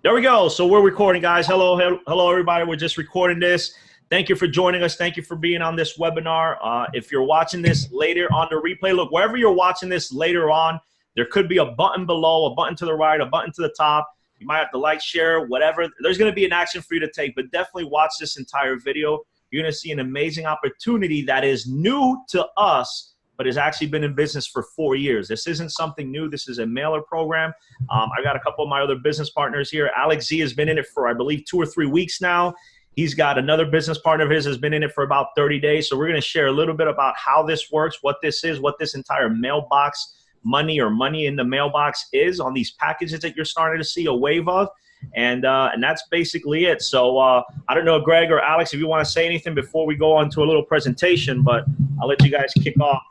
There we go. So we're recording, guys. Hello, everybody. We're just recording this. Thank you for joining us. Thank you for being on this webinar. If you're watching this later on the replay, look, wherever you're watching this later on, there could be a button below, a button to the right, a button to the top. You might have to like, share, whatever. There's going to be an action for you to take, but definitely watch this entire video. You're going to see an amazing opportunity that is new to us, but has actually been in business for 4 years. This isn't something new. This is a mailer program. I got a couple of my other business partners here. Alex Z has been in it for, I believe, 2 or 3 weeks now. He's got another business partner of his has been in it for about 30 days. So we're going to share a little bit about how this works, what this is, what this entire mailbox money or money in the mailbox is on these packages that you're starting to see a wave of. And that's basically it. So I don't know, Greg or Alex, if you want to say anything before we go on to a little presentation, but I'll let you guys kick off.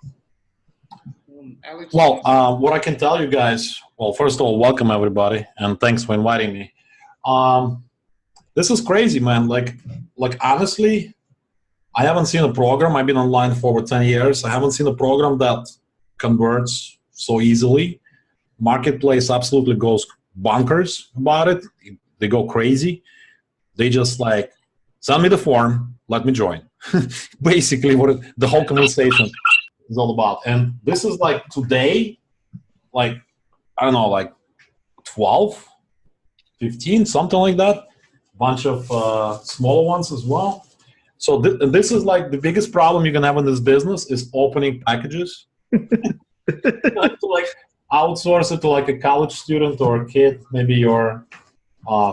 Well, what I can tell you guys, well, first of all, welcome everybody, and thanks for inviting me. This is crazy, man. Like honestly, I haven't seen a program. I've been online for over 10 years. I haven't seen a program that converts so easily. Marketplace absolutely goes bonkers about it. They go crazy. They just like, send me the form, let me join. Basically, the whole conversation is all about. And this is like today, like, I don't know, like 12, 15, something like that. Bunch of smaller ones as well. So this is like the biggest problem you can have in this business is opening packages. To like outsource it to like a college student or a kid, maybe you're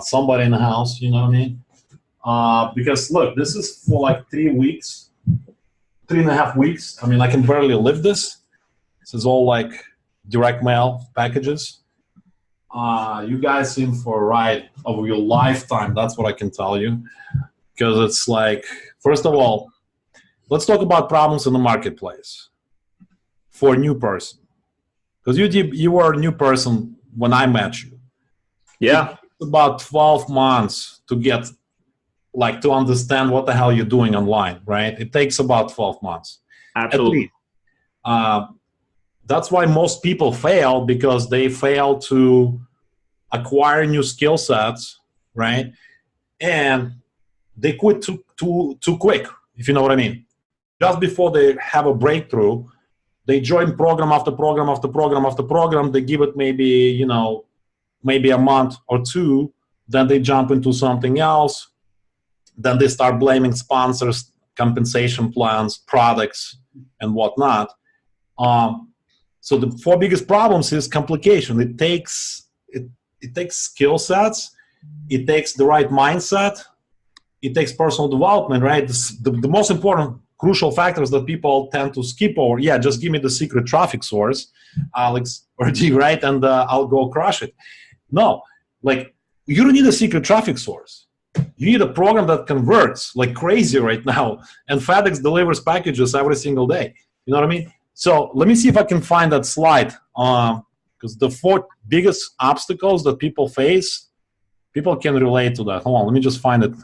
somebody in the house, you know what I mean? Because look, this is for like 3 weeks. 3.5 weeks. I mean, I can barely live this. This is all like direct mail packages. You guys in for a ride of your lifetime. That's what I can tell you. Because it's like, first of all, let's talk about problems in the marketplace for a new person. Because you were a new person when I met you. Yeah. It took about 12 months to get like to understand what the hell you're doing online, right? It takes about 12 months. Absolutely. That's why most people fail, because they fail to acquire new skill sets, right? And they quit too quick, if you know what I mean. Just before they have a breakthrough, they join program after program after program after program. They give it maybe a month or two, then they jump into something else. Then they start blaming sponsors, compensation plans, products, and whatnot. So the 4 biggest problems is complication. It takes skill sets. It takes the right mindset. It takes personal development, right? The most important, crucial factors that people tend to skip over. Yeah, just give me the secret traffic source, Alex or D, right? And I'll go crush it. No, like you don't need a secret traffic source. You need a program that converts like crazy right now, and FedEx delivers packages every single day. You know what I mean? So let me see if I can find that slide, because the 4 biggest obstacles that people face, people can relate to that. Hold on, let me just find it.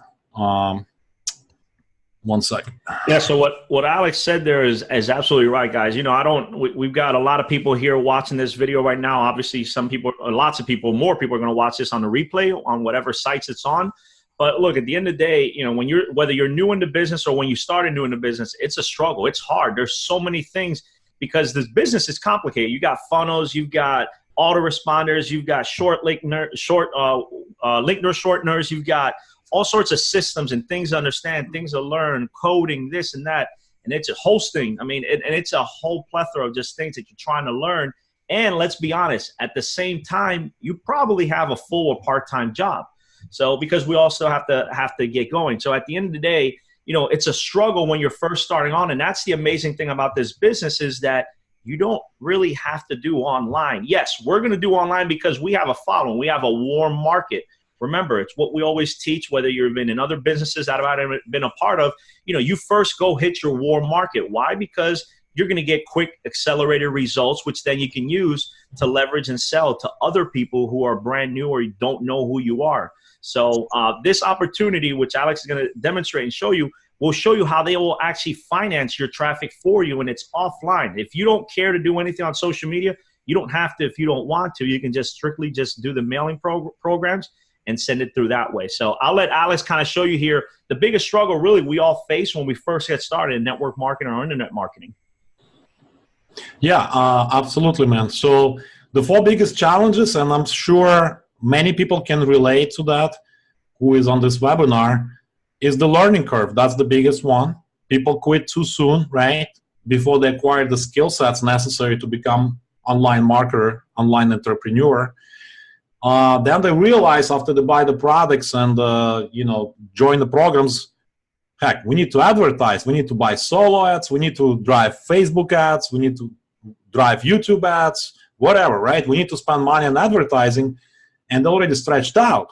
1 second. Yeah, so what Alex said there is absolutely right, guys. You know, we've got a lot of people here watching this video right now. Obviously, some people, lots of people, more people are going to watch this on the replay on whatever sites it's on. But look, at the end of the day, you know, whether you're new into business or when you started new into business, it's a struggle. It's hard. There's so many things because this business is complicated. You got funnels, you've got autoresponders, you've got link shorteners, you've got all sorts of systems and things to understand, things to learn, coding, this and that, and it's a hosting. I mean, and it's a whole plethora of just things that you're trying to learn. And let's be honest, at the same time, you probably have a full or part-time job. So because we also have to get going. So at the end of the day, you know, it's a struggle when you're first starting on. And that's the amazing thing about this business is that you don't really have to do online. Yes, we're going to do online because we have a following. We have a warm market. Remember, it's what we always teach, whether you've been in other businesses that I've been a part of. You know, you first go hit your warm market. Why? Because you're going to get quick accelerated results, which then you can use to leverage and sell to other people who are brand new or don't know who you are. So this opportunity, which Alex is going to demonstrate and show you, will show you how they will actually finance your traffic for you, and it's offline. If you don't care to do anything on social media, you don't have to if you don't want to. You can just strictly just do the mailing programs, and send it through that way. So I'll let Alex kind of show you here the biggest struggle really we all face when we first get started in network marketing or internet marketing. Yeah, absolutely, man. So the 4 biggest challenges, and I'm sure many people can relate to that who is on this webinar, is the learning curve. That's the biggest one. People quit too soon, right? Before they acquire the skill sets necessary to become online marketer, online entrepreneur. Then they realize after they buy the products and join the programs, heck, we need to advertise. We need to buy solo ads. We need to drive Facebook ads. We need to drive YouTube ads, whatever, right? We need to spend money on advertising, and they're already stretched out.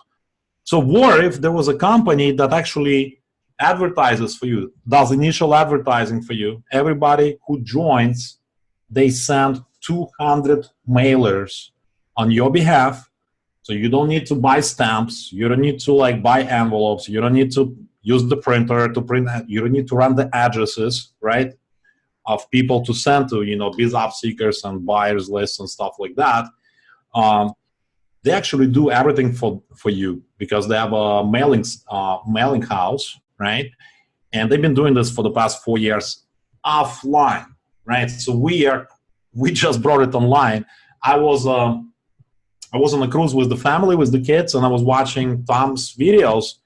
So what if there was a company that actually advertises for you, does initial advertising for you? Everybody who joins, they send 200 mailers on your behalf. So you don't need to buy stamps. You don't need to buy envelopes. You don't need to use the printer to print. You don't need to run the addresses, right, of people to send to, biz job seekers and buyers lists and stuff like that. They actually do everything for you because they have a mailing house, right? And they've been doing this for the past 4 years offline, right? So we just brought it online. I was on a cruise with the family, with the kids, and I was watching Tom's videos.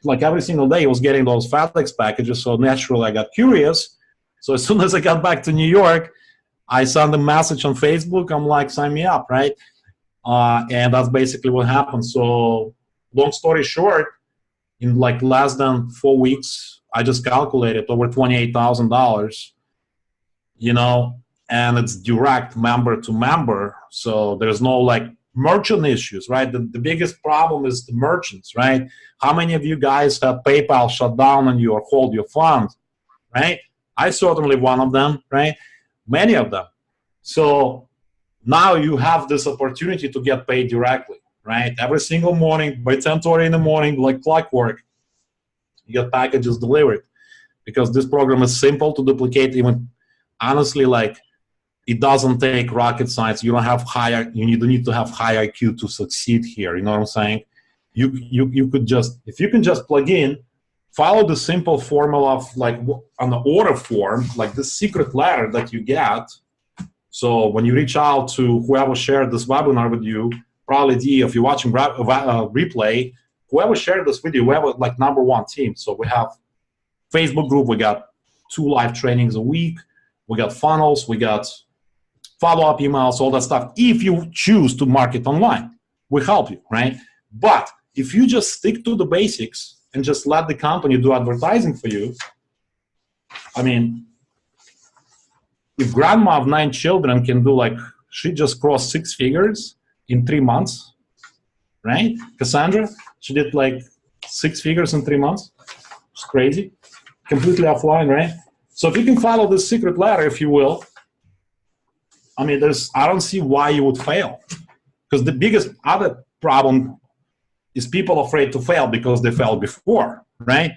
Like every single day, he was getting those FedEx packages. So naturally, I got curious. So as soon as I got back to New York, I sent a message on Facebook. I'm like, sign me up, right? And that's basically what happened. So long story short, in less than 4 weeks, I just calculated over $28,000, and it's direct member to member. So there's no merchant issues, right? The biggest problem is the merchants, right? How many of you guys have PayPal shut down on you or hold your funds, right? I certainly one of them, right? Many of them. So now you have this opportunity to get paid directly, right? Every single morning by 10:30 in the morning, like clockwork, you get packages delivered because this program is simple to duplicate. Even honestly, it doesn't take rocket science. You don't need to have high IQ to succeed here. You know what I'm saying? You could just, if you can just plug in, follow the simple formula of on the order form, the secret letter that you get. So when you reach out to whoever shared this webinar with you, probably if you're watching replay, whoever shared this with you, we have a #1 team. So we have Facebook group, we got 2 live trainings a week, we got funnels, we got follow-up emails, all that stuff. If you choose to market online, we help you, right? But if you just stick to the basics and just let the company do advertising for you, I mean, if grandma of 9 children can do she just crossed 6 figures in 3 months, right? Cassandra, she did 6 figures in 3 months. It's crazy. Completely offline, right? So if you can follow this secret ladder, if you will, I mean, I don't see why you would fail. Because the biggest other problem is people afraid to fail because they failed before, right?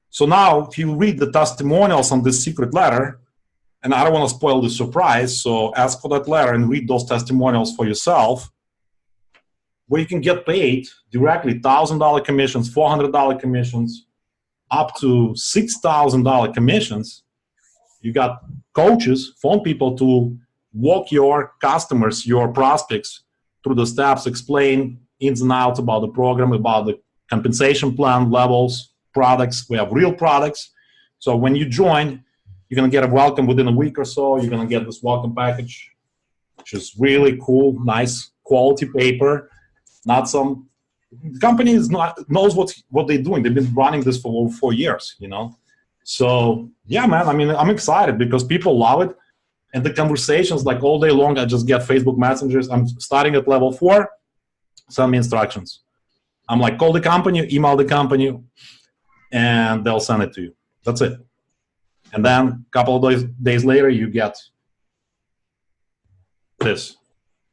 So now if you read the testimonials on this secret letter, and I don't want to spoil the surprise, so ask for that letter and read those testimonials for yourself, where you can get paid directly $1,000 commissions, $400 commissions, up to $6,000 commissions. You got coaches, phone people to walk your customers, your prospects through the steps, explain ins and outs about the program, about the compensation plan levels, products. We have real products. So when you join, you're going to get a welcome within a week or so. You're going to get this welcome package, which is really cool, nice quality paper. Not some the company knows what they're doing. They've been running this for over 4 years, So yeah, man, I mean, I'm excited because people love it. And the conversations, all day long, I just get Facebook messengers. I'm starting at level 4, send me instructions. I'm call the company, email the company, and they'll send it to you. That's it. And then a couple of days later, you get this.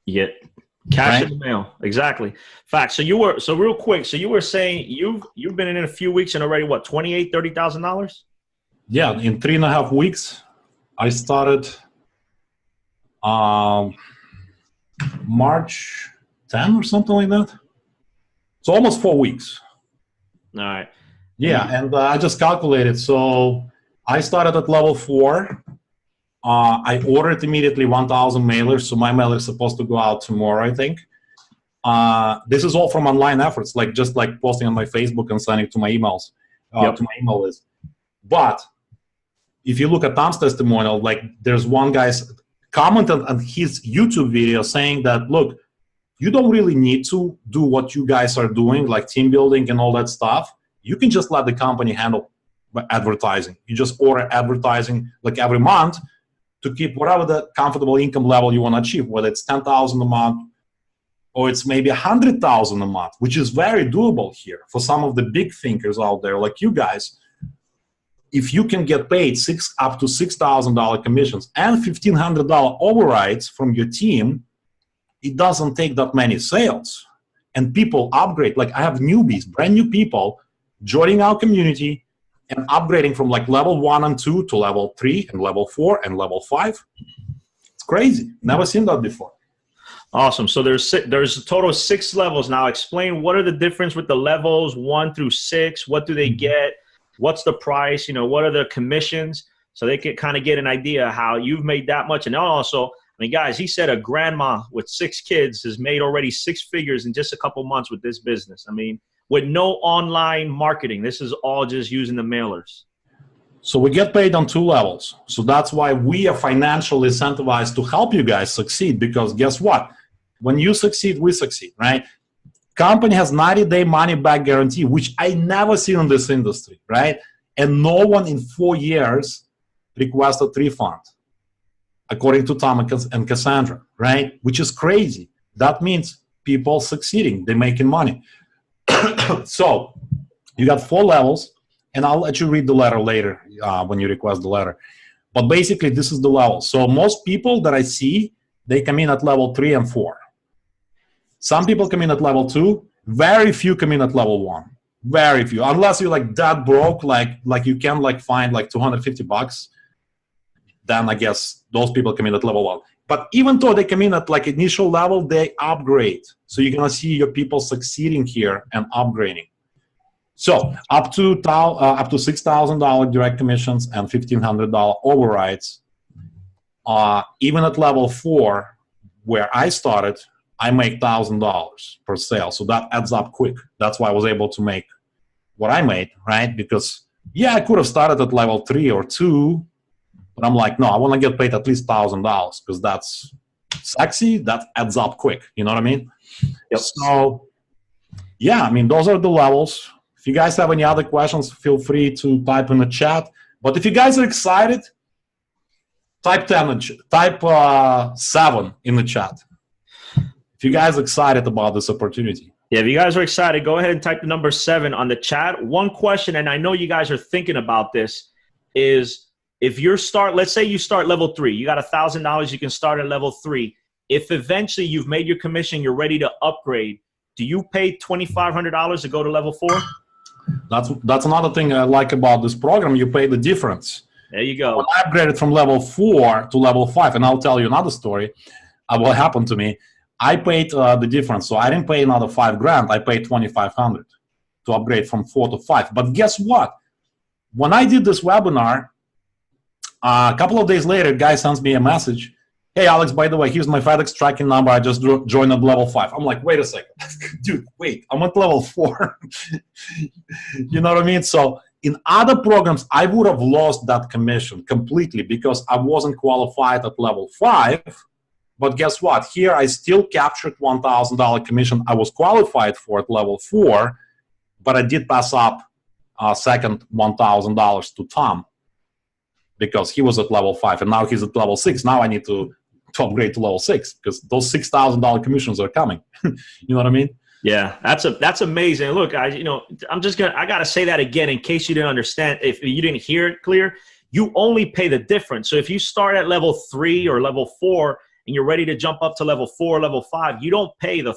You get cash in the mail. Exactly. Fact. So real quick. So you were saying you've been in it a few weeks and already what, $28,000, $30,000? Yeah, in 3.5 weeks, I started March 10 or something like that. So almost 4 weeks. All right. Yeah, and I just calculated. So I started at level 4. I ordered immediately 1,000 mailers. So my mailer is supposed to go out tomorrow, I think. This is all from online efforts, like just like posting on my Facebook and sending to my emails, to my email list. But if you look at Tom's testimonial, like there's one guy's comment on his YouTube video saying that, look, you don't really need to do what you guys are doing, like team building and all that stuff. You can just let the company handle advertising. You just order advertising like every month to keep whatever the comfortable income level you want to achieve, whether it's 10,000 a month or it's maybe 100,000 a month, which is very doable here for some of the big thinkers out there like you guys. If you can get paid up to $6,000 commissions and $1,500 overrides from your team, it doesn't take that many sales. And people upgrade. Like I have newbies, brand new people joining our community and upgrading from like level 1 and 2 to level 3 and level 4 and level 5. It's crazy. Never seen that before. Awesome. So there's a total of 6 levels. Now explain what are the difference with the levels 1 through 6? What do they get? What's the price? You know, what are the commissions? So they can kind of get an idea how you've made that much. And also, I mean, guys, he said a grandma with 6 kids has made already 6 figures in just a couple months with this business. I mean, with no online marketing. This is all just using the mailers. So we get paid on 2 levels. So that's why we are financially incentivized to help you guys succeed, because guess what? When you succeed, we succeed, right? Company has 90-day money-back guarantee, which I never seen in this industry, right? And no one in 4 years requested refund, according to Tom and Cassandra, right? Which is crazy. That means people succeeding, they're making money. So you got 4 levels, and I'll let you read the letter later when you request the letter. But basically, this is the level. So most people that I see, they come in at level 3 and 4. Some people come in at level 2. Very few come in at level 1. Very few, unless you're like that broke, like you can like find like $250. Then I guess those people come in at level 1. But even though they come in at like initial level, they upgrade. So you're gonna see your people succeeding here and upgrading. So up to $6,000 direct commissions and $1,500 overrides. Even at level 4, where I started, I make $1,000 per sale. So that adds up quick. That's why I was able to make what I made, right? Because yeah, I could have started at level 3 or 2, but I'm like, no, I want to get paid at least $1,000 because that's sexy. That adds up quick. You know what I mean? Yep. So yeah, I mean, those are the levels. If you guys have any other questions, feel free to type in the chat. But if you guys are excited, type 7 in the chat. If you guys are excited about this opportunity. Yeah, if you guys are excited, go ahead and type the number 7 on the chat. One question, and I know you guys are thinking about this, is if let's say you start level 3, you got $1,000, you can start at level 3. If eventually you've made your commission, you're ready to upgrade, do you pay $2,500 to go to level 4? That's another thing I like about this program. You pay the difference. There you go. When I upgraded from level 4 to level 5, and I'll tell you another story of what happened to me. I paid the difference, so I didn't pay another $5,000. I paid $2,500 to upgrade from 4 to 5. But guess what? When I did this webinar, a couple of days later, a guy sends me a message. Hey, Alex, by the way, here's my FedEx tracking number. I just joined at level 5. I'm like, wait a second. Dude, wait, I'm at level 4. You know what I mean? So in other programs, I would have lost that commission completely because I wasn't qualified at level 5. But guess what? Here, I still captured $1,000 commission I was qualified for at level 4, but I did pass up second $1,000 to Tom because he was at level 5, and now he's at level 6. Now I need to upgrade to level 6 because those $6,000 commissions are coming. You know what I mean? Yeah, that's amazing. Look, I gotta say that again in case you didn't understand. If you didn't hear it clear, you only pay the difference. So if you start at level 3 or level 4 and you're ready to jump up to level 4, level 5, you don't pay the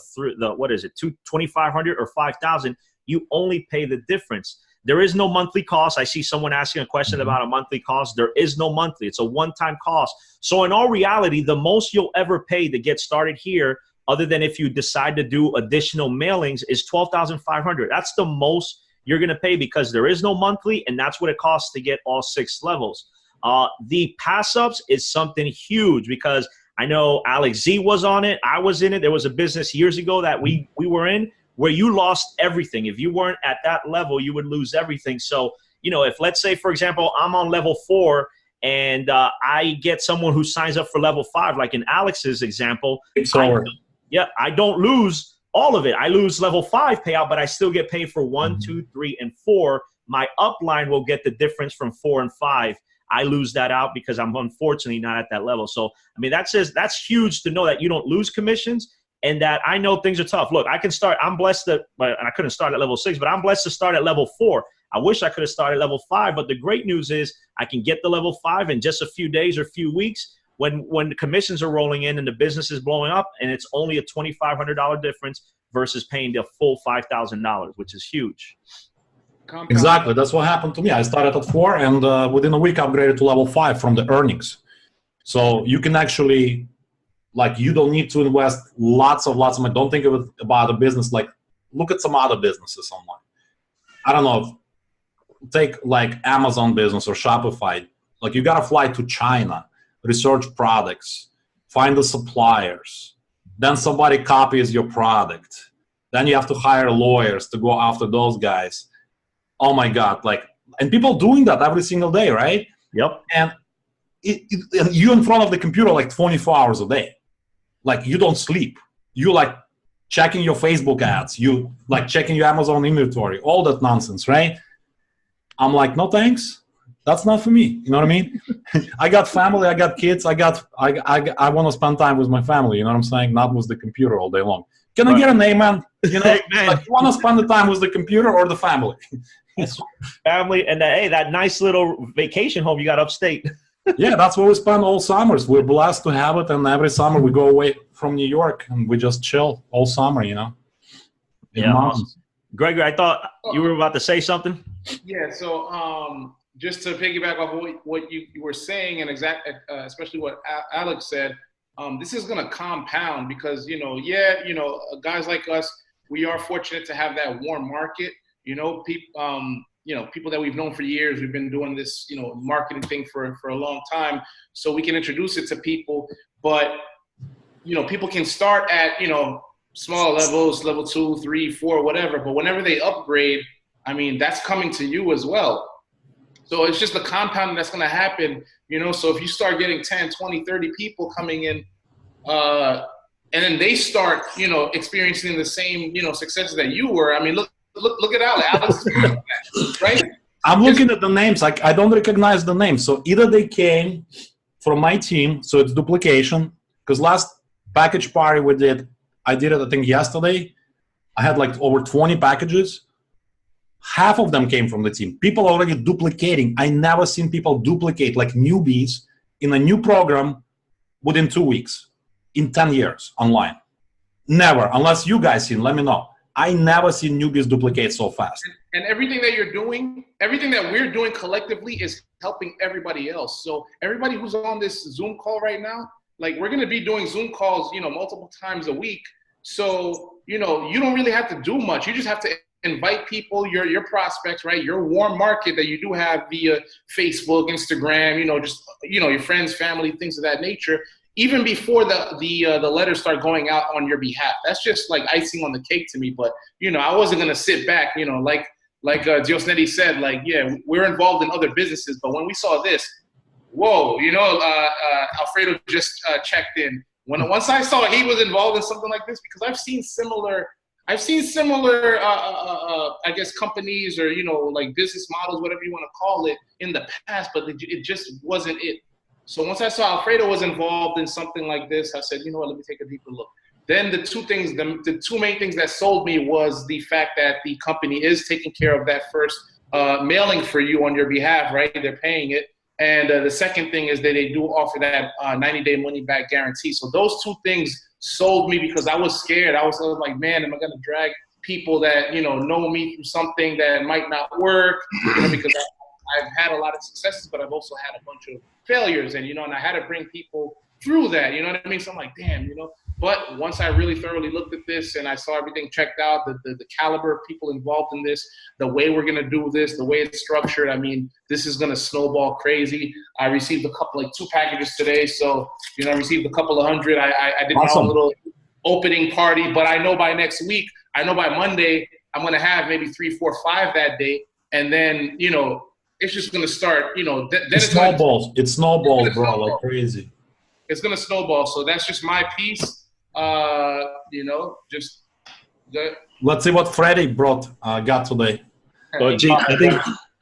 what is it, $2,500 or $5,000. You only pay the difference. There is no monthly cost. I see someone asking a question about a monthly cost. There is no monthly. It's a one-time cost. So in all reality, the most you'll ever pay to get started here other than if you decide to do additional mailings, is $12,500. That's the most you're going to pay because there is no monthly, and that's what it costs to get all 6 levels. The pass ups is something huge because I know Alex Z was on it. I was in it. There was a business years ago that we were in where you lost everything. If you weren't at that level, you would lose everything. So, you know, if let's say, for example, I'm on level 4 and I get someone who signs up for level 5, like in Alex's example, I don't lose all of it. I lose level 5 payout, but I still get paid for 1, 2, 3, and 4. My upline will get the difference from 4 and 5. I lose that out because I'm unfortunately not at that level. So, I mean, that's huge to know that you don't lose commissions and that I know things are tough. Look, I can start. I'm blessed that I couldn't start at level 6, but I'm blessed to start at level 4. I wish I could have started at level 5, but the great news is I can get the level 5 in just a few days or a few weeks when the commissions are rolling in and the business is blowing up, and it's only a $2,500 difference versus paying the full $5,000, which is huge. Exactly. That's what happened to me. I started at 4 and within a week I upgraded to level 5 from the earnings. So you can actually, like, you don't need to invest lots of money. Don't think of it about a business. Like, look at some other businesses online. I don't know. Take like Amazon business or Shopify. Like, you got to fly to China, research products, find the suppliers. Then somebody copies your product. Then you have to hire lawyers to go after those guys. Oh my God, like, and people doing that every single day, right? Yep. And you in front of the computer like 24 hours a day. Like, you don't sleep. You like checking your Facebook ads. You like checking your Amazon inventory, all that nonsense, right? I'm like, no thanks. That's not for me. You know what I mean? I got family, I got kids, I want to spend time with my family, you know what I'm saying? Not with the computer all day long. Can I get an amen? You know, like, you want to spend the time with the computer or the family? Family, and that nice little vacation home you got upstate. Yeah, that's where we spend all summers. We're blessed to have it, and every summer we go away from New York and we just chill all summer, you know. Yeah, awesome. Gregory, I thought you were about to say something. Yeah, so just to piggyback off what you were saying, and especially what Alex said, this is going to compound because, guys like us, we are fortunate to have that warm market. People that we've known for years. We've been doing this, marketing thing for a long time, so we can introduce it to people. But, people can start at, small levels, level 2, 3, 4, whatever. But whenever they upgrade, I mean, that's coming to you as well. So it's just the compounding that's going to happen, So if you start getting 10, 20, 30 people coming in, and then they start, experiencing the same, successes that you were. I mean, look at Alex, right? I'm looking at the names. I don't recognize the names. So either they came from my team, so it's duplication. Because last package party I did it, I think, yesterday. I had like over 20 packages. Half of them came from the team. People already duplicating. I never seen people duplicate like newbies in a new program within 2 weeks, in 10 years online. Never, unless you guys seen, let me know. I never seen newbies duplicate so fast. And everything that you're doing, everything that we're doing collectively is helping everybody else. So everybody who's on this Zoom call right now, like, we're going to be doing Zoom calls, multiple times a week. So, you don't really have to do much. You just have to invite people, your prospects, right? Your warm market that you do have via Facebook, Instagram, your friends, family, things of that nature. Even before the letters start going out on your behalf. That's just like icing on the cake to me. But, I wasn't going to sit back, like Diosnedi said, like, yeah, we're involved in other businesses. But when we saw this, whoa, Alfredo just checked in. Once I saw he was involved in something like this, because I've seen similar, I guess, companies or, like business models, whatever you want to call it, in the past, but it just wasn't it. So once I saw Alfredo was involved in something like this, I said, you know what, let me take a deeper look. Then the two main things that sold me was the fact that the company is taking care of that first mailing for you on your behalf, right? They're paying it. And the second thing is that they do offer that 90-day money-back guarantee. So those two things sold me because I was scared. I was like, man, am I going to drag people that, know me through something that might not work? Because I've had a lot of successes, but I've also had a bunch of failures. And, and I had to bring people through that. You know what I mean? So I'm like, damn, But once I really thoroughly looked at this and I saw everything checked out, the caliber of people involved in this, the way we're going to do this, the way it's structured, I mean, this is going to snowball crazy. I received a couple, like 2 packages today. So, you know, I received a couple of hundred. I did Awesome. my own little opening party, but I know by next week, I know by Monday, I'm going to have maybe 3, 4, 5 that day. And then, you know, it's just going to start, you know, then It snowballs. It snowballs, bro, like crazy. It's going to snowball. So that's just my piece. You know, just good. Let's see what Freddie got today. Well, Gene,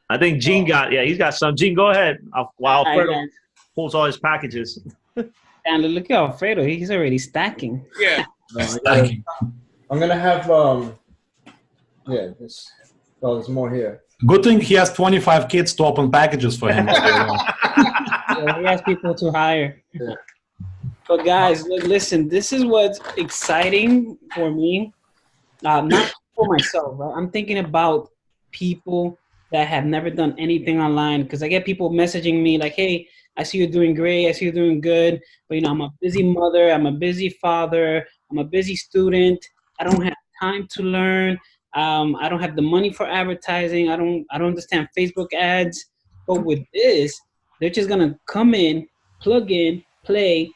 I think Gene got, he's got some. Gene, go ahead. While Alfredo pulls all his packages. And look at Alfredo, he's already stacking. Yeah. Stacking. I'm gonna have there's more here. Good thing he has 25 kids to open packages for him. Yeah, he has people to hire. Yeah. But guys, listen, this is what's exciting for me. Not for myself, right? I'm thinking about people that have never done anything online, because I get people messaging me like, hey, I see you're doing great. I see you're doing good. But, you know, I'm a busy mother. I'm a busy father. I'm a busy student. I don't have time to learn. I don't have the money for advertising. I don't understand Facebook ads. But with this, they're just going to come in, plug in, play,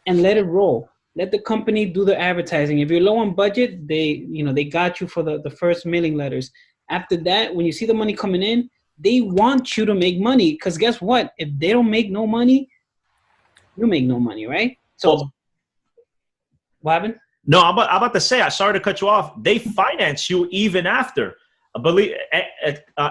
and let it roll. Let the company do the advertising. If you're low on budget, they got you for the first mailing letters. After that, when you see the money coming in, they want you to make money, because guess what? If they don't make no money, you make no money, right? So, what happened? No, I'm about to say, I sorry to cut you off. They finance you even after.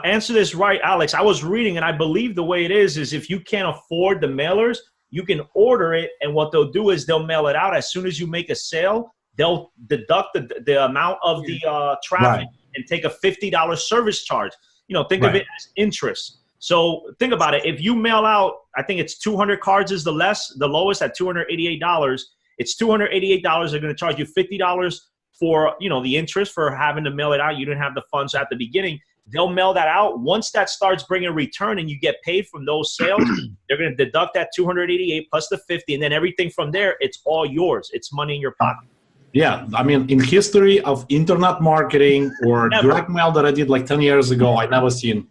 Answer this right, Alex. I was reading, and I believe the way it is if you can't afford the mailers, you can order it, and what they'll do is they'll mail it out. As soon as you make a sale, they'll deduct the amount of the traffic and take a $50 service charge. You know, think of it as interest. So think about it. If you mail out, I think it's 200 cards is the lowest at $288. It's $288. They're going to charge you $50 for, you know, the interest for having to mail it out. You didn't have the funds at the beginning. They'll mail that out. Once that starts bringing a return and you get paid from those sales, they're going to deduct that 288 plus the 50, and then everything from there, it's all yours. It's money in your pocket. Yeah, I mean, in history of internet marketing or direct mail that I did like 10 years ago, I never seen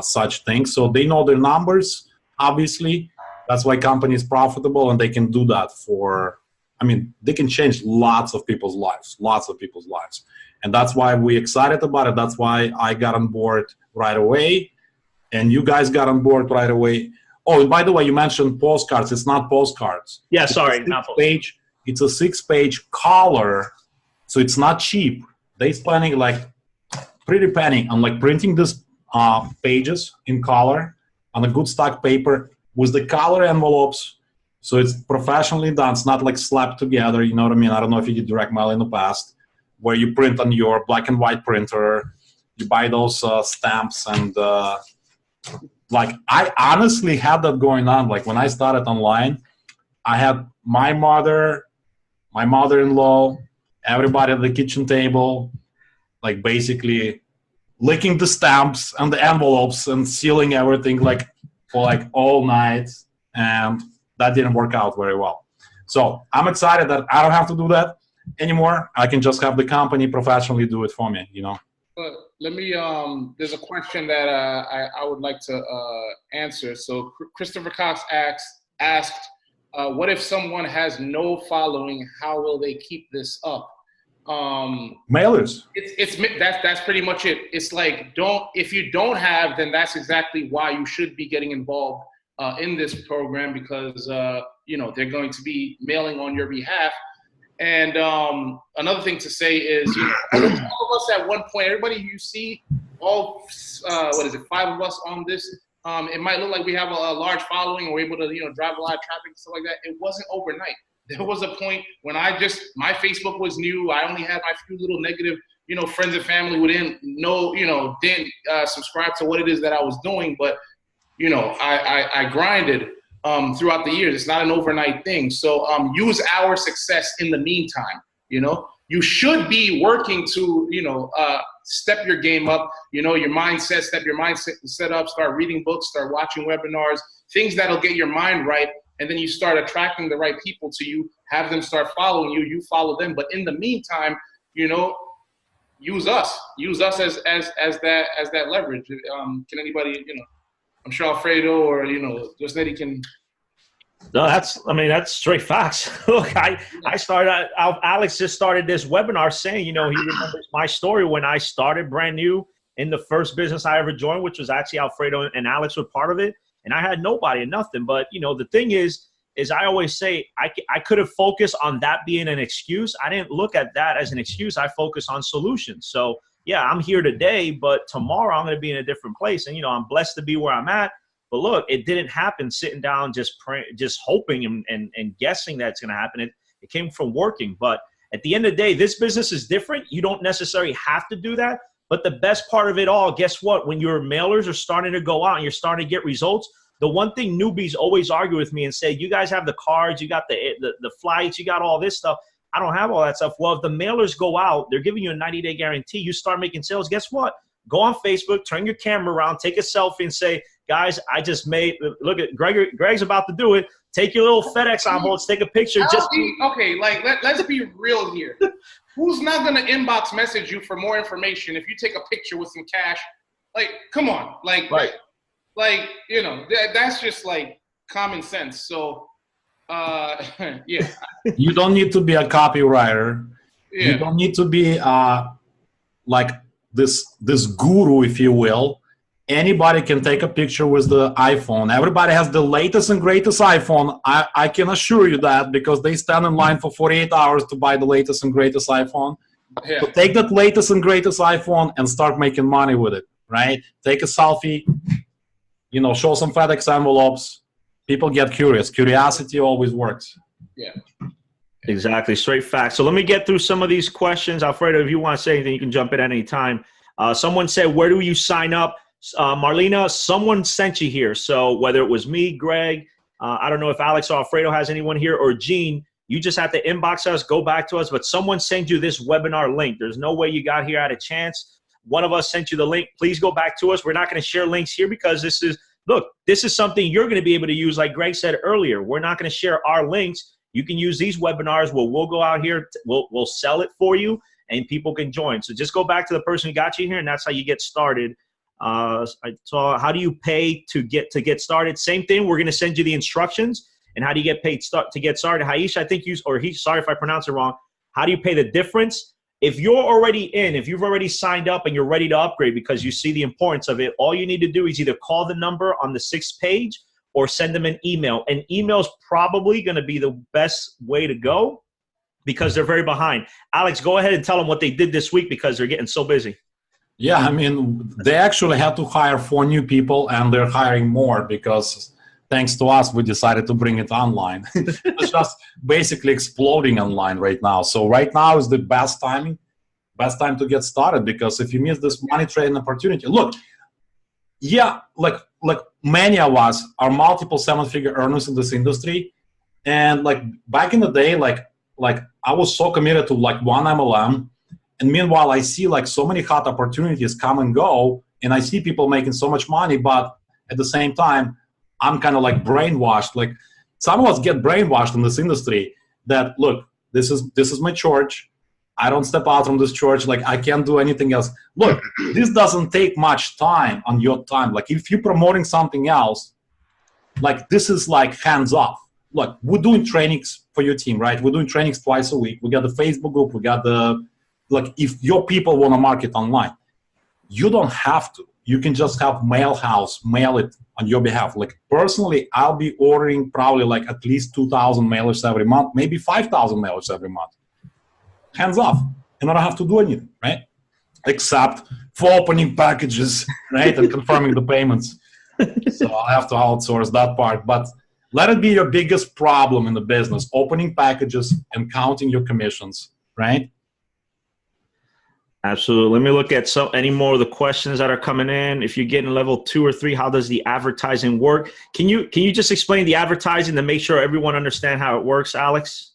such things. So they know their numbers, obviously. That's why company is profitable, and they can do that for, I mean, they can change lots of people's lives. And that's why we're excited about it. That's why I got on board right away, and you guys got on board right away. Oh, and by the way, you mentioned postcards. It's not postcards. Yeah, sorry. It's a 6-page collar, so it's not cheap. They spending like pretty penny on like printing this pages in color on a good stock paper with the collar envelopes. So it's professionally done. It's not like slapped together. You know what I mean? I don't know if you did direct mail in the past, where you print on your black and white printer. You buy those stamps, and like I honestly had that going on. Like when I started online, I had my mother, my mother-in-law, everybody at the kitchen table, like basically licking the stamps and the envelopes and sealing everything like for like all night, and that didn't work out very well. So I'm excited that I don't have to do that anymore. I can just have the company professionally do it for me, you know. Let me, there's a question that I would like to answer. So Christopher Cox asked, what if someone has no following? How will they keep this up? Mailers. That's pretty much it. It's like, if you don't have, then that's exactly why you should be getting involved in this program, because you know, they're going to be mailing on your behalf. And another thing to say is, you know, all of us at one point, everybody you see, all 5 of us on this, it might look like we have a large following, or we're able to, you know, drive a lot of traffic and stuff like that. It wasn't overnight. There was a point when my Facebook was new. I only had my few little negative, you know, friends and family who didn't know, you know, didn't subscribe to what it is that I was doing. But, you know, I grinded throughout the years. It's not an overnight thing. So use our success in the meantime. You know, you should be working to, you know, step your game up, you know, your mindset, step your mindset set up, start reading books, start watching webinars, things that'll get your mind right. and then you start attracting the right people to you, have them start following you, you follow them. But in the meantime, you know, use us as that leverage. Can anybody, you know, I'm sure Alfredo or, you know, Josnetti can. No, that's straight facts. Look, I started, Alex just started this webinar saying, you know, he remembers my story when I started brand new in the first business I ever joined, which was actually Alfredo and Alex were part of it. And I had nobody and nothing. But, you know, the thing is I always say I could have focused on that being an excuse. I didn't look at that as an excuse. I focused on solutions. So, yeah, I'm here today, but tomorrow I'm going to be in a different place. And, you know, I'm blessed to be where I'm at. But look, it didn't happen sitting down just praying, just hoping and guessing that's going to happen. It came from working. But at the end of the day, this business is different. You don't necessarily have to do that. But the best part of it all, guess what? When your mailers are starting to go out and you're starting to get results, the one thing newbies always argue with me and say, you guys have the cards, you got the flights, you got all this stuff. I don't have all that stuff. Well, if the mailers go out, they're giving you a 90-day guarantee. You start making sales. Guess what? Go on Facebook, turn your camera around, take a selfie and say, guys, I just made, look at Greg's about to do it. Take your little FedEx envelopes, take a picture. Okay, like let's be real here. Who's not going to inbox message you for more information if you take a picture with some cash? Like, come on. Like, right. Like, you know, that's just like common sense. So, yeah. You don't need to be a copywriter. Yeah. You don't need to be like this guru, if you will. Anybody can take a picture with the iPhone. Everybody has the latest and greatest iPhone. I can assure you that, because they stand in line for 48 hours to buy the latest and greatest iPhone. Yeah. So take that latest and greatest iPhone and start making money with it, right? Take a selfie, you know, show some FedEx envelopes. People get curious. Curiosity always works. Yeah. Exactly. Straight facts. So let me get through some of these questions. Alfredo, if you want to say anything, you can jump in at any time. Someone said, where do you sign up? Marlena, someone sent you here. So whether it was me, Greg, I don't know if Alex or Alfredo has anyone here, or Gene, you just have to inbox us, go back to us. But someone sent you this webinar link. There's no way you got here at a chance. One of us sent you the link. Please go back to us. We're not going to share links here because this is something you're going to be able to use. Like Greg said earlier, we're not going to share our links. You can use these webinars where we'll go out here, we'll sell it for you, and people can join. So just go back to the person who got you here, and that's how you get started. I saw, how do you pay to get started? Same thing. We're going to send you the instructions. And how do you get paid to get started? Haish, I think sorry if I pronounce it wrong. How do you pay the difference? If you're already in, if you've already signed up and you're ready to upgrade because you see the importance of it, all you need to do is either call the number on the 6th page or send them an email. And email's probably going to be the best way to go because they're very behind. Alex, go ahead and tell them what they did this week because they're getting so busy. Yeah, I mean, they actually had to hire 4 new people, and they're hiring more because thanks to us, we decided to bring it online. It's just basically exploding online right now. So right now is the best time to get started, because if you miss this money trading opportunity, look, yeah, like many of us are multiple 7-figure earners in this industry. And like back in the day, like I was so committed to like one MLM. And meanwhile, I see like so many hot opportunities come and go, and I see people making so much money, but at the same time, I'm kind of like brainwashed. Like some of us get brainwashed in this industry that, look, this is my church. I don't step out from this church. Like I can't do anything else. Look, this doesn't take much time on your time. Like if you're promoting something else, like this is like hands off. Look, we're doing trainings for your team, right? We're doing trainings twice a week. We got the Facebook group. We got like if your people want to market online, you don't have to. You can just have mail house mail it on your behalf. Like personally, I'll be ordering probably like at least 2,000 mailers every month, maybe 5,000 mailers every month. Hands off. And I don't have to do anything, right? Except for opening packages, right? And confirming the payments. So I'll have to outsource that part. But let it be your biggest problem in the business, opening packages and counting your commissions, right? Absolutely. Let me look at any more of the questions that are coming in. If you're getting level 2 or 3, how does the advertising work? Can you just explain the advertising to make sure everyone understands how it works, Alex?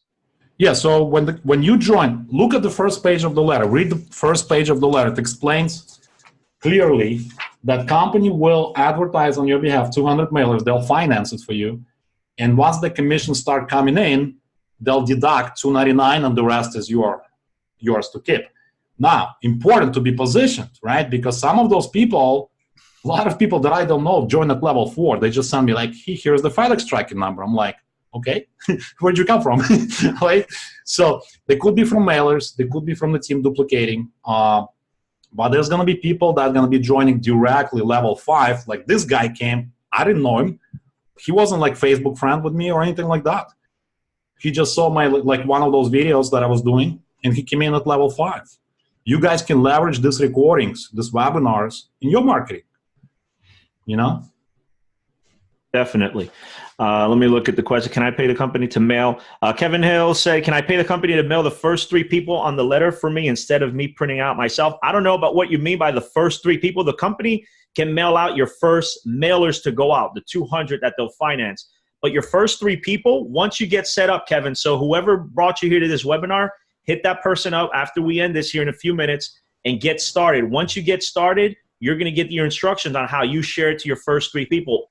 Yeah. So when you join, look at the first page of the letter. Read the first page of the letter. It explains clearly that company will advertise on your behalf 200 mailers. They'll finance it for you, And once the commissions start coming in, they'll deduct $2.99 and the rest is yours to keep. Now, important to be positioned, right? Because some of those people, a lot of people that I don't know join at level 4. They just send me like, hey, here's the FedEx tracking number. I'm like, okay, where'd you come from? Right? So they could be from mailers. They could be from the team duplicating. But there's going to be people that are going to be joining directly level 5. Like this guy came. I didn't know him. He wasn't like Facebook friend with me or anything like that. He just saw my like one of those videos that I was doing, and he came in at level 5. You guys can leverage these recordings, these webinars in your marketing. You know? Definitely. Let me look at the question. Can I pay the company to mail? Kevin Hill said, can I pay the company to mail the first 3 people on the letter for me instead of me printing out myself? I don't know about what you mean by the first 3 people. The company can mail out your first mailers to go out, the 200 that they'll finance. But your first 3 people, once you get set up, Kevin, so whoever brought you here to this webinar, hit that person up after we end this here in a few minutes and get started. Once you get started, you're going to get your instructions on how you share it to your first 3 people.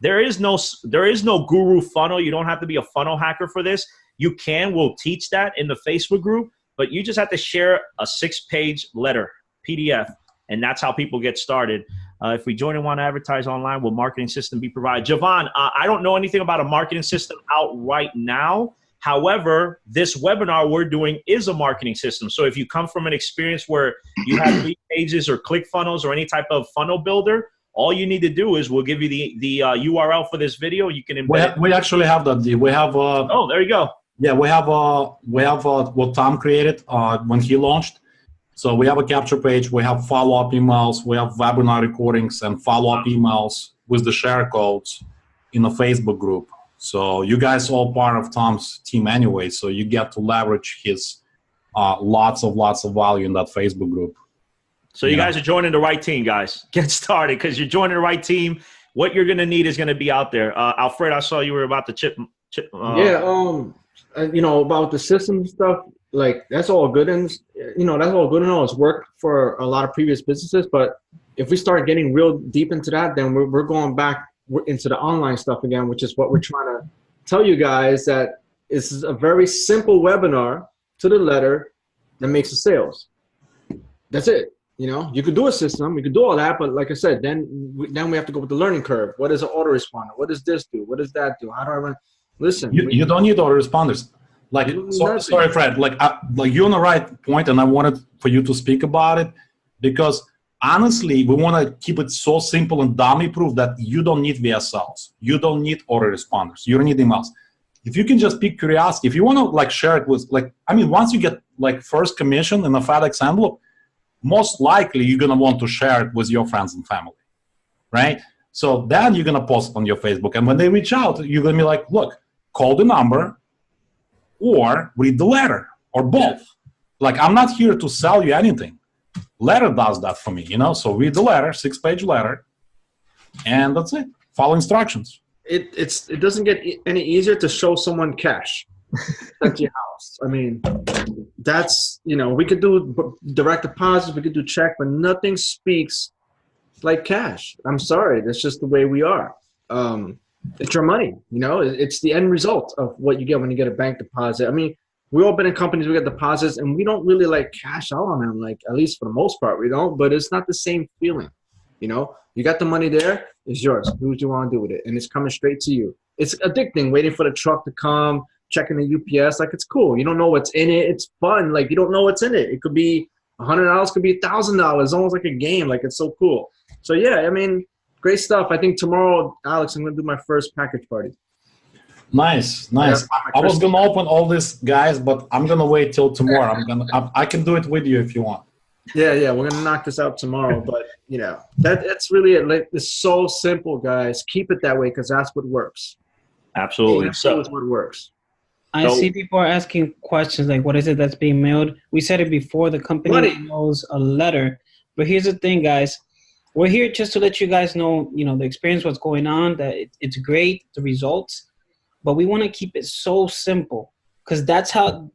There is no guru funnel. You don't have to be a funnel hacker for this. We'll teach that in the Facebook group, but you just have to share a 6-page letter, PDF, and that's how people get started. If we join and want to advertise online, will marketing system be provided? Javon, I don't know anything about a marketing system out right now. However, this webinar we're doing is a marketing system. So if you come from an experience where you have lead pages or ClickFunnels or any type of funnel builder, all you need to do is we'll give you the URL for this video. You can embed we actually have that. We have. Oh, there you go. Yeah, we have what Tom created when he launched. So we have a capture page. We have follow-up emails. We have webinar recordings and follow-up emails with the share codes in the Facebook group. So you guys are all part of Tom's team anyway. So you get to leverage his lots of value in that Facebook group. So you guys are joining the right team, guys. Get started because you're joining the right team. What you're going to need is going to be out there. Alfred, I saw you were about to chip. About the system stuff, like that's all good and that's all good and all. It's worked for a lot of previous businesses, but if we start getting real deep into that, then we're going back into the online stuff again, which is what we're trying to tell you guys, that this is a very simple webinar to the letter that makes the sales. That's it. You could do a system, you could do all that, but like I said, then we have to go with the learning curve. What is an autoresponder? What does this do? What does that do? How do I run? Listen, you don't need autoresponders. Like, sorry, Fred. Like you're on the right point, and I wanted for you to speak about it because honestly, we want to keep it so simple and dummy-proof that you don't need VSLs, you don't need autoresponders, you don't need emails. If you can just pick curiosity, if you want to like share it with once you get like first commission in a FedEx envelope, most likely you're going to want to share it with your friends and family, right? So then you're going to post it on your Facebook. And when they reach out, you're going to be like, look, call the number or read the letter or both. Like, I'm not here to sell you anything. Letter does that for me, So read the letter, 6-page letter, and that's it. Follow instructions. It doesn't get any easier to show someone cash at your house. I mean, that's, we could do direct deposits, we could do check, but nothing speaks like cash. I'm sorry. That's just the way we are. It's your money, it's the end result of what you get when you get a bank deposit. I mean, we've all been in companies, we get deposits, and we don't really like cash out on them, like at least for the most part, we don't, but it's not the same feeling. You got the money there, it's yours. Do what you want to do with it. And it's coming straight to you. It's addicting, waiting for the truck to come, checking the UPS. Like, it's cool. You don't know what's in it. It's fun. Like, you don't know what's in it. It could be $100, could be $1,000. It's almost like a game. Like, it's so cool. So, yeah, I mean, great stuff. I think tomorrow, Alex, I'm going to do my first package party. Nice. I was going to open all this, guys, but I'm going to wait till tomorrow. I can do it with you if you want. Yeah, we're going to knock this out tomorrow. But, that's really it. Like, it's so simple, guys. Keep it that way because that's what works. Absolutely. So is what works. I see people are asking questions like, what is it that's being mailed? We said it before, the company knows a letter. But here's the thing, guys. We're here just to let you guys know, the experience, what's going on, that it's great, the results. But we want to keep it so simple because that's how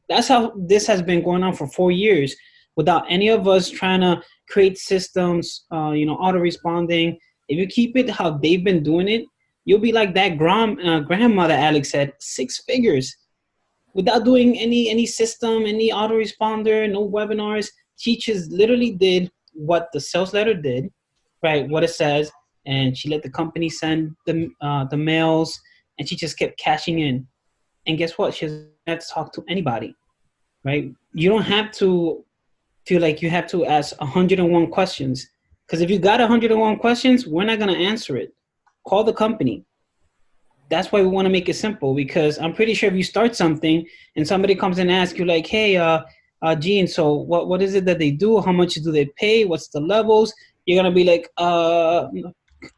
this has been going on for 4 years without any of us trying to create systems, auto-responding. If you keep it how they've been doing it, You'll be like that grandmother, Alex said, 6 figures without doing any system, any autoresponder, no webinars. She just literally did what the sales letter did, right? What it says, and she let the company send the mails, and she just kept cashing in. And guess what? She doesn't have to talk to anybody, right? You don't have to feel like you have to ask 101 questions, because if you got 101 questions, we're not going to answer it. Call the company. That's why we want to make it simple, because I'm pretty sure if you start something and somebody comes and asks you like, hey, Gene, so what is it that they do? How much do they pay? What's the levels? You're going to be like,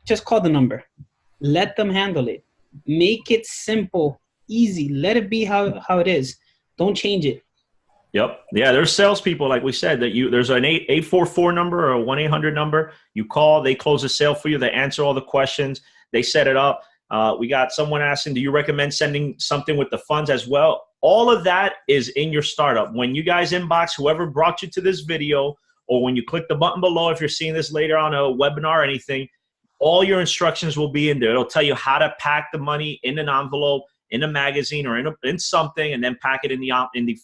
just call the number. Let them handle it. Make it simple, easy. Let it be how it is. Don't change it. Yep. Yeah, there's salespeople, like we said, that there's an 844 number or a 1-800 number. You call, they close a sale for you. They answer all the questions. They set it up. We got someone asking, do you recommend sending something with the funds as well? All of that is in your startup. When you guys inbox whoever brought you to this video, or when you click the button below, if you're seeing this later on a webinar or anything, all your instructions will be in there. It'll tell you how to pack the money in an envelope, in a magazine, or in something, and then pack it in the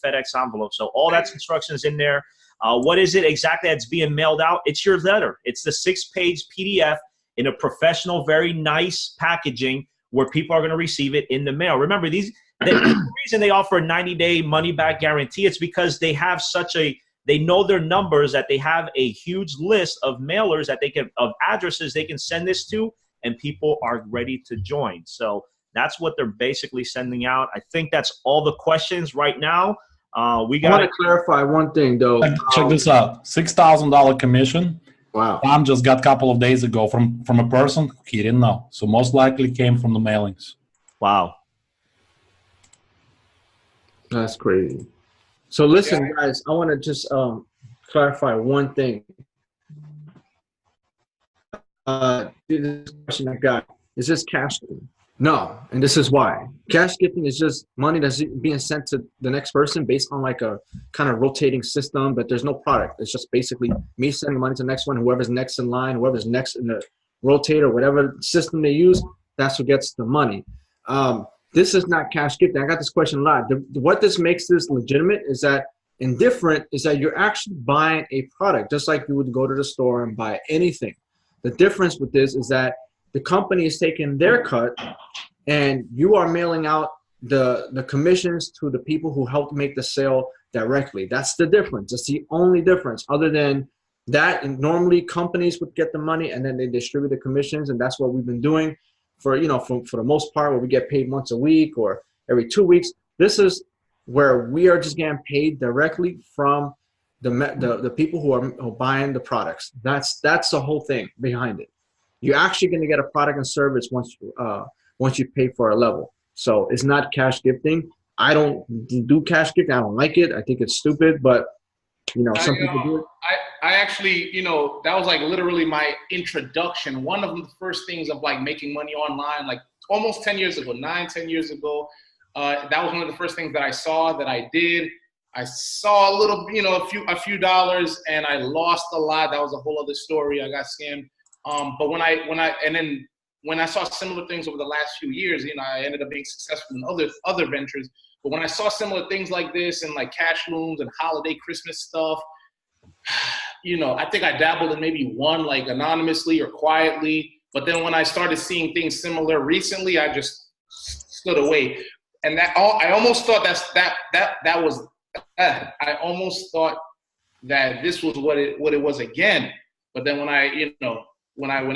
FedEx envelope. So all that's instructions in there. What is it exactly that's being mailed out? It's your letter. It's the 6-page PDF in a professional, very nice packaging where people are going to receive it in the mail. Remember, the reason they offer a 90-day money-back guarantee, it's because they have they know their numbers, that they have a huge list of mailers of addresses they can send this to, and people are ready to join. So that's what they're basically sending out. I think that's all the questions right now. I want to clarify one thing, though. Check this out. $6,000 commission. Wow. Tom just got a couple of days ago from a person he didn't know. So most likely came from the mailings. Wow. That's crazy. So listen, guys, I want to just clarify one thing. This question I got, is this cash gifting? No, and this is why. Cash gifting is just money that's being sent to the next person based on like a kind of rotating system, but there's no product. It's just basically me sending money to the next one, whoever's next in line, whoever's next in the rotator, whatever system they use, that's who gets the money. This is not cash gifting. I got this question a lot. What this makes this legitimate is that you're actually buying a product, just like you would go to the store and buy anything. The difference with this is that the company is taking their cut, and you are mailing out the commissions to the people who helped make the sale directly. That's the difference. That's the only difference. Other than that, normally companies would get the money and then they distribute the commissions, and that's what we've been doing for the most part, where we get paid once a week or every 2 weeks. This is where we are just getting paid directly from the people who are buying the products. That's the whole thing behind it. You're actually going to get a product and service once you pay for a level. So it's not cash gifting. I don't do cash gifting. I don't like it. I think it's stupid, but some people do it. I actually, that was like literally my introduction. One of the first things of like making money online, like almost 10 years ago, 10 years ago. That was one of the first things that I saw that I did. I saw a little, a few dollars, and I lost a lot. That was a whole other story. I got scammed. But when I saw similar things over the last few years, I ended up being successful in other ventures. But when I saw similar things like this and like cash looms and holiday Christmas stuff, I think I dabbled in maybe one, like anonymously or quietly. But then when I started seeing things similar recently, I just stood away. And I almost thought I almost thought that this was what it was again. But then when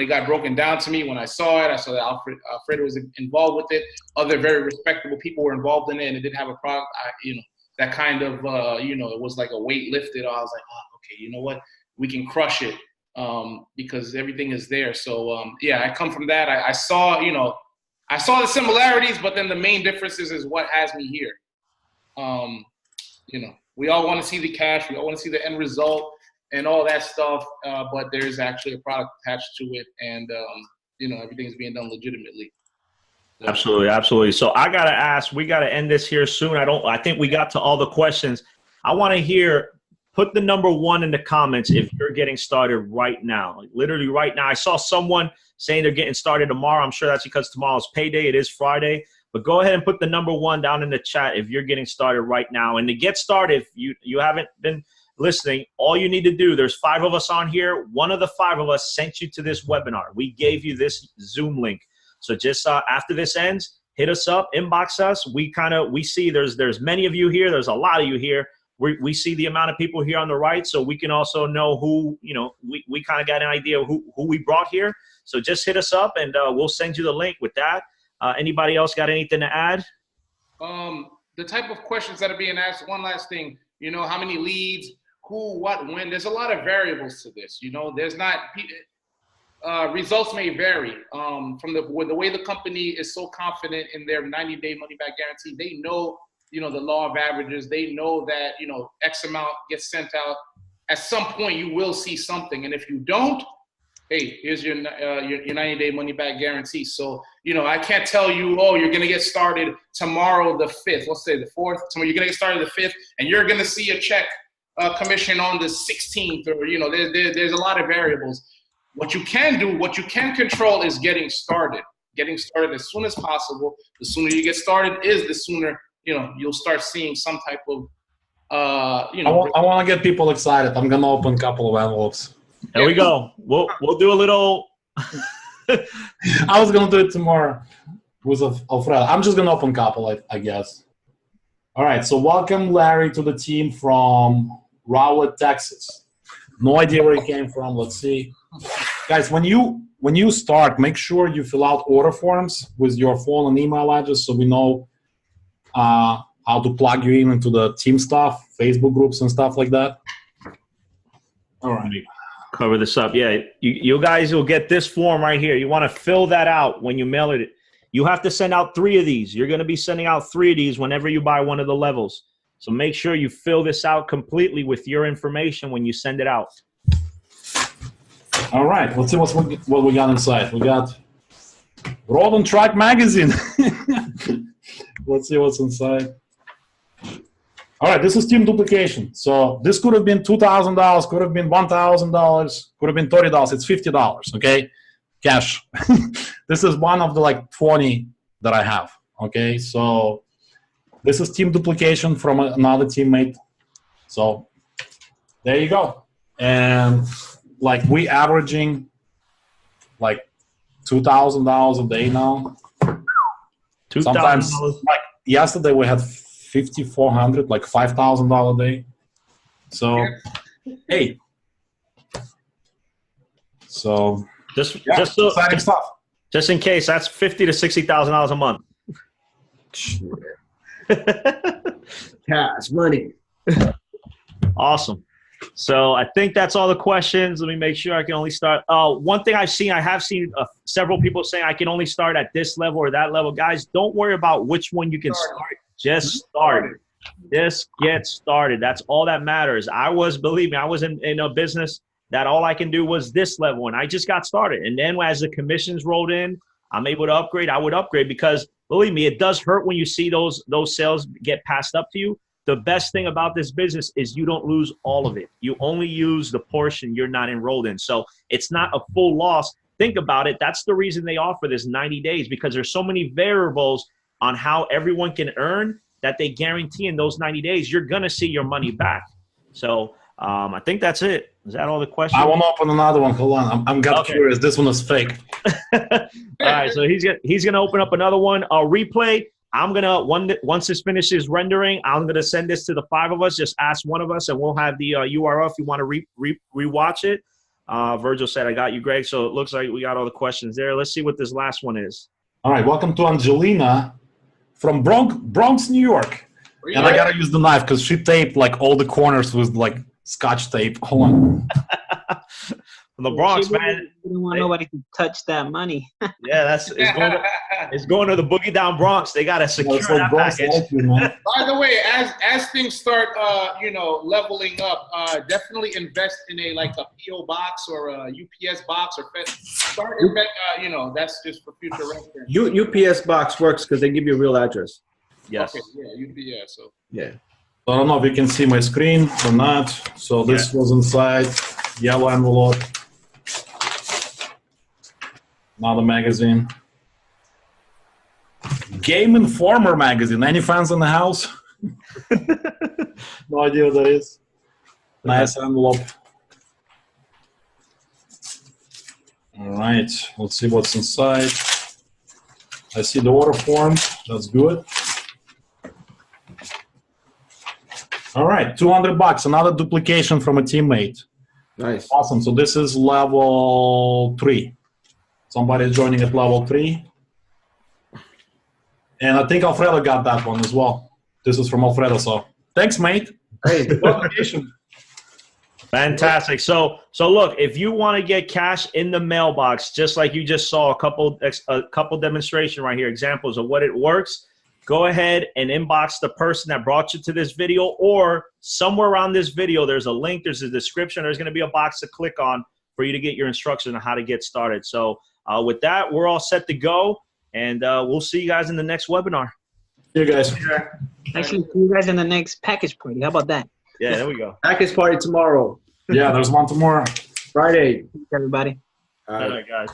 it got broken down to me, when I saw it, I saw that Alfredo was involved with it. Other very respectable people were involved in it, and it didn't have a product. That kind of, it was like a weight lifted. I was like, oh, okay, you know what? We can crush it because everything is there. So, I come from that. I saw the similarities, but then the main differences is what has me here. We all want to see the cash. We all want to see the end result and all that stuff, but there's actually a product attached to it, and everything's being done legitimately. Absolutely. So I gotta ask, we gotta end this here soon. I think we got to all the questions. I want to hear put the number 1 in the comments if you're getting started right now. Like literally right now. I saw someone saying they're getting started tomorrow. I'm sure that's because tomorrow's payday. It is Friday. But go ahead and put the number 1 down in the chat if you're getting started right now. And to get started, if you haven't been listening, all you need to do, there's 5 of us on here. One of the 5 of us sent you to this webinar. We gave you this Zoom link. So just after this ends, hit us up, inbox us. We see there's many of you here. There's a lot of you here. We see the amount of people here on the right, so we can also know who, we kind of got an idea of who we brought here. So just hit us up, and we'll send you the link with that. Anybody else got anything to add? The type of questions that are being asked, one last thing, how many leads, who, what, when. There's a lot of variables to this. There's not results may vary from the way the company is so confident in their 90-day money-back guarantee. They know, the law of averages. They know that, X amount gets sent out. At some point, you will see something. And if you don't, hey, here's your 90-day money-back guarantee. So, I can't tell you, oh, you're going to get started tomorrow the 5th. Let's say the 4th. So you're going to get started the 5th, and you're going to see a check commission on the 16th. Or, there's a lot of variables. What you can do, what you can control is getting started. Getting started as soon as possible. The sooner you get started the sooner, you'll start seeing some type of, I want to get people excited. I'm going to open a couple of envelopes. There we go. We'll do a little. I was going to do it tomorrow with Alfredo. I'm just going to open a couple, I guess. All right. So welcome, Larry, to the team from Rowlett, Texas. No idea where he came from. Let's see. Guys, when you start, make sure you fill out order forms with your phone and email address so we know how to plug you into the team stuff, Facebook groups and stuff like that. All right. Cover this up. Yeah, you guys will get this form right here. You want to fill that out when you mail it. You have to send out 3 of these. You're going to be sending out 3 of these whenever you buy one of the levels. So make sure you fill this out completely with your information when you send it out. All right, let's see what we got inside. We got Road and Track magazine. Let's see what's inside. All right, this is team duplication. So this could have been $2,000, could have been $1,000, could have been $30. It's $50, okay? Cash. This is one of the 20 that I have, okay? So this is team duplication from another teammate. So there you go. And we averaging $2,000 a day now. Sometimes yesterday we had 5,400, $5,000 a day. So, hey. So just exciting stuff. Just in case, that's $50,000 to $60,000 a month. Cash money. Awesome. So I think that's all the questions. Let me make sure I can only start. One thing I have seen several people saying I can only start at this level or that level. Guys, don't worry about which one you can start. Just start. Just get started. That's all that matters. Believe me, I was in a business that all I can do was this level, and I just got started. And then as the commissions rolled in, I'm able to upgrade. I would upgrade because, believe me, it does hurt when you see those sales get passed up to you. The best thing about this business is you don't lose all of it. You only use the portion you're not enrolled in. So it's not a full loss. Think about it. That's the reason they offer this 90 days, because there's so many variables on how everyone can earn that they guarantee in those 90 days, you're going to see your money back. So I think that's it. Is that all the questions? I want to open another one. Hold on. I'm curious. This one is fake. All right. So he's gonna open up another one. Replay. I'm gonna once this finishes rendering, I'm gonna send this to the 5 of us. Just ask one of us, and we'll have the URL if you want to rewatch it. Virgil said, "I got you, Greg." So it looks like we got all the questions there. Let's see what this last one is. All right. Welcome to Angelina from Bronx, New York. And I gotta use the knife because she taped all the corners with Scotch tape. Hold on. From the Bronx, man. We don't want nobody to touch that money. Yeah, it's going to the Boogie Down Bronx. They got to secure that package. By the way, as things start, leveling up, definitely invest in a PO box or a UPS box or start. That's just for future reference. UPS box works because they give you a real address. Yes. Okay. Yeah. UPS. So. Yeah. I don't know if you can see my screen or not. So this was inside yellow envelope. Another magazine. Game Informer magazine. Any fans in the house? No idea what that is. Nice envelope. All right, let's see what's inside. I see the order form. That's good. All right, $200. Another duplication from a teammate. Nice. Awesome. So this is level 3. Somebody is joining at level 3. And I think Alfredo got that one as well. This is from Alfredo. So thanks, mate. Hey, Duplication. Fantastic. So look, if you want to get cash in the mailbox, just like you just saw a couple demonstration right here, examples of what it works, go ahead and inbox the person that brought you to this video, or somewhere around this video, there's a link, there's a description, there's going to be a box to click on for you to get your instructions on how to get started. So with that, we're all set to go, and we'll see you guys in the next webinar. See you guys. Actually, see you guys in the next package party. How about that? Yeah, there we go. package party tomorrow. Yeah, there's one tomorrow. Friday. Thanks, everybody. All right, guys.